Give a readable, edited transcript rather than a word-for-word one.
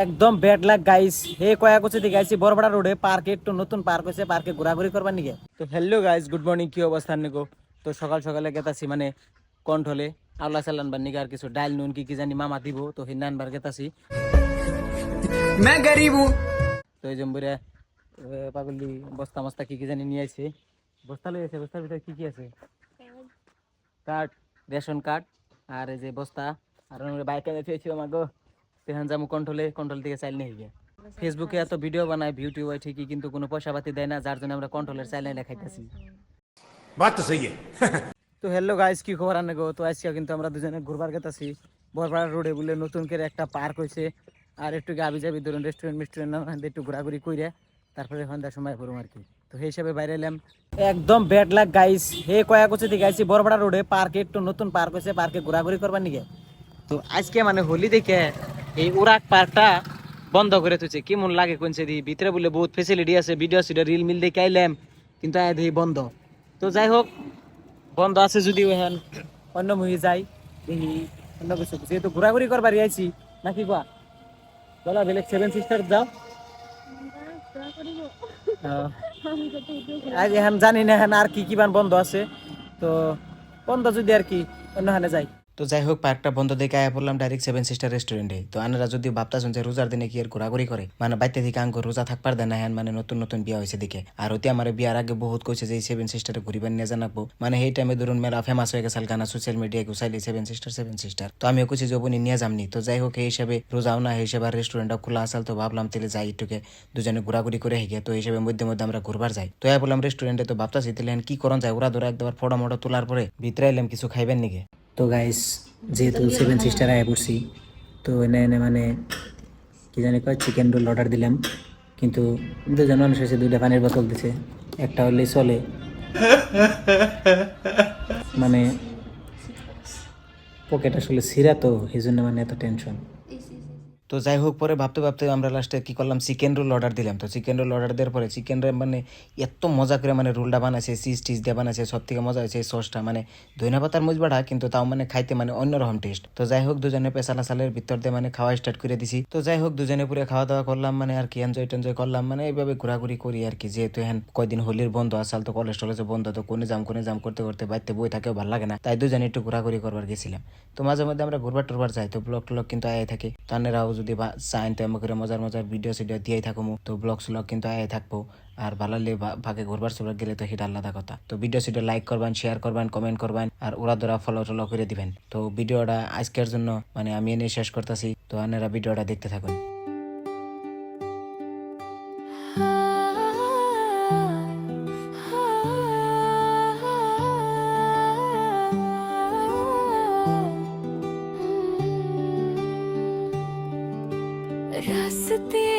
একদম bad luck guys. হে কয়া কইছে দি গাইছি বরবাড়া রোডে পার্কে একটু নতুন পার্ক হইছে, পার্কে ঘোরাঘুরি করবার নিগে। তো হ্যালো গাইস, গুড মর্নিং, কি অবস্থা নিগো? তো সকাল সকালে গেতাছি মানে কন্ট্রোলে আল্লাহ সাল্লান বার নিগে আর কিছু ডাইল নুন কি কি জানি মামা দিব, তো হিন্নান বার গেতাছি। मैं गरीब हूं। তো এই জম্বুরে পাগলি বস্তা মস্তা কি কি জানি নিয়ে আইছে। বস্তা লই আছে, বস্তার ভিতরে কি কি আছে? কার্ড, রেশন কার্ড, আর এই যে বস্তা, আর বাইকে ফেয়েছি আমাগো। তেহান যাবো কন্ট্রোলে, কন্ট্রোল থেকে চাইল নিয়ে গিয়ে ফেসবুকে এত ভিডিও বানায়, ভিউটিউব হয় ঠিকই, কিন্তু কোনো পয়সা পাতি দেয় না, যার জন্য আমরা কন্ট্রোলের চাইল নিয়ে খাইতেছি। बात तो सही है। তো হ্যালো গাইস, কি খবর আনে গো? তো আজকে কিন্তু আমরা দুজনে ঘুরবার গেতাছি বরপাড়া রোডে, বলে নতুন করে একটা পার্ক হয়েছে। আর একটু গাবি যাবি ধরুন রেস্টুরেন্ট মেস্টুরেন্ট একটু ঘোরাঘুরি কইরে তারপরে সন্ধ্যার সময় করুম আর কি। তো সেই হিসাবে বাইরে এলাম। একদম ব্যাড লাক গাইস। হে কয়া কইছে দি গাইছি বরপাড়া রোডে পার্কে একটু নতুন পার্ক হয়েছে, পার্কে ঘোরাঘুরি করবার নিগে। তো আজকে মানে হোলি দেখে এই উরাক পার্কটা বন্ধ করে তুইছে, কেমন লাগে কোনছে দি, ভিতরে বলে বহুত ফেসিলিটি আছে, ভিডিও সিডিও রিল মিল দেখে আইলাম, কিন্তু আয় দেখি বন্ধ। তো যাই হোক, বন্ধ আছে যদি ওখান অন্য মুহি যাই দেখি অন্য কিছু, যেহেতু ঘোরাঘুরি করবার আইছি নাকি কোয়া, বলা বেলেগ সেভেন সিস্টার যাও। আজ এখন জানি না এখন আর কি কি বান বন্ধ আছে, তো বন্ধ যদি আর কি অন্যখানে যাই। তো যাই হোক, পার্কটা বন্ধ দেখে আয়া পড়লাম ডাইরেক্ট সেভেন সিস্টার রেস্টুরেন্টে। তো আনারা যদি ভাবতাছেন যে রোজার দিনে কি আর ঘোরাঘুরি করে, মানে বাইতে থেকে আঙ্গ রোজা থাকবার দেয় না, হ্যাঁ মানে নতুন নতুন বিয়া হয়েছে দেখে। আর হতে আমার বিয়ার আগে বহুত কইছে যে এই সেভেন সিস্টারে ঘুরিবার নিয়ে জানাবো, মানে এই টাইমে ধরুন মেলা ফেমাস হয়ে গেছে গানা সোশ্যাল মিডিয়ায় ঘুষাইলে সেভেন সিস্টার সেভেন সিস্টার। তো আমিও কইছি যে বনি নিয়ে যামনি। তো যাই হোক, এই হিসাবে রোজাও না, এই হিসাবে রেস্টুরেন্টটা খোলা আসাল, তো ভাবলাম তাহলে যাই একটুকে দুজনে ঘোরাঘুরি করে হেগে। তো এই হিসাবে মধ্যে মধ্যে আমরা ঘুরবার যাই। তো এই বললাম রেস্টুরেন্টে, তো ভাবতাছি তাহলে কি করন যায়, ওরা ধরে একবার ফটো মোটো তোলার পরে ভিতরে এলাম কিছু খাইবেন নিগে। তো গাইস, যেহেতু সেভেন সিস্টার আয়া পড়ছি, তো এনে এনে মানে কি জানি কয় চিকেন রোল অর্ডার দিলাম, কিন্তু দুজন মানুষ এসে দুইটা পানির বোতল দিছে, একটা হলেই চলে। মানে পকেট আসলে ছিঁড়া, তো এই জন্য মানে এত টেনশন। তো যাই হোক, পরে ভাবতে ভাবতে আমরা লাস্টে কি করলাম, চিকেন রোল অর্ডার দিলাম। তো চিকেন রোল অর্ডার দেওয়ার পরে চিকেন রোল মানে এত মজা করে মানে রোলটা বানাইছে, চিজ টিজ দিয়ে বানাইছে, সব থেকে মজা হয়েছে এই সসটা, মানে ধনিয়া পাতার মজবাটা, কিন্তু তাও মানে খাইতে মানে অন্যরকম টেস্ট। তো যাই হোক, দুজনে পেশালা সালের ভিতর দিয়ে মানে খাওয়া স্টার্ট করে দিছি। তো যাই হোক, দুজনে পুরো খাওয়া দাওয়া করলাম, মানে আর কি এনজয় টেনজয় করলাম, মানে এইভাবে ঘোরাঘুরি করি আর কি। যেহেতু এখন কয়দিন হোলির বন্ধ আসাল, তো কলেজ টলেজে বন্ধ, তো কোনে জাম করতে করতে বাড়িতে বই থাকেও ভালো লাগে না, তাই দুজনে একটু ঘোরাঘুরি করবার গেছিলাম। তো মাঝে মধ্যে আমরা ঘুরবার টুরবার যাই, তো ব্লগ টলগ কিন্তু আয় থাকে। তানেরাও যদি চাইন তো আমাকে মজার মজার ভিডিও সিডিও দিয়েই থাকো, তো ব্লগ স্লগ কিন্তু আয় থাকবো। আর ভালো লাগলে ভাগে ঘুরবার চুরবার গেলে তো সেটা আলাদা কথা। তো ভিডিও সিডিও লাইক করবেন, শেয়ার করবেন, কমেন্ট করবেন, আর ওরা ধরা ফলো টলো করে দিবেন। তো ভিডিওটা আজকের জন্য মানে আমি এনে শেষ করতেছি, তো আপনারা ভিডিওটা দেখতে থাকুন। रास्ते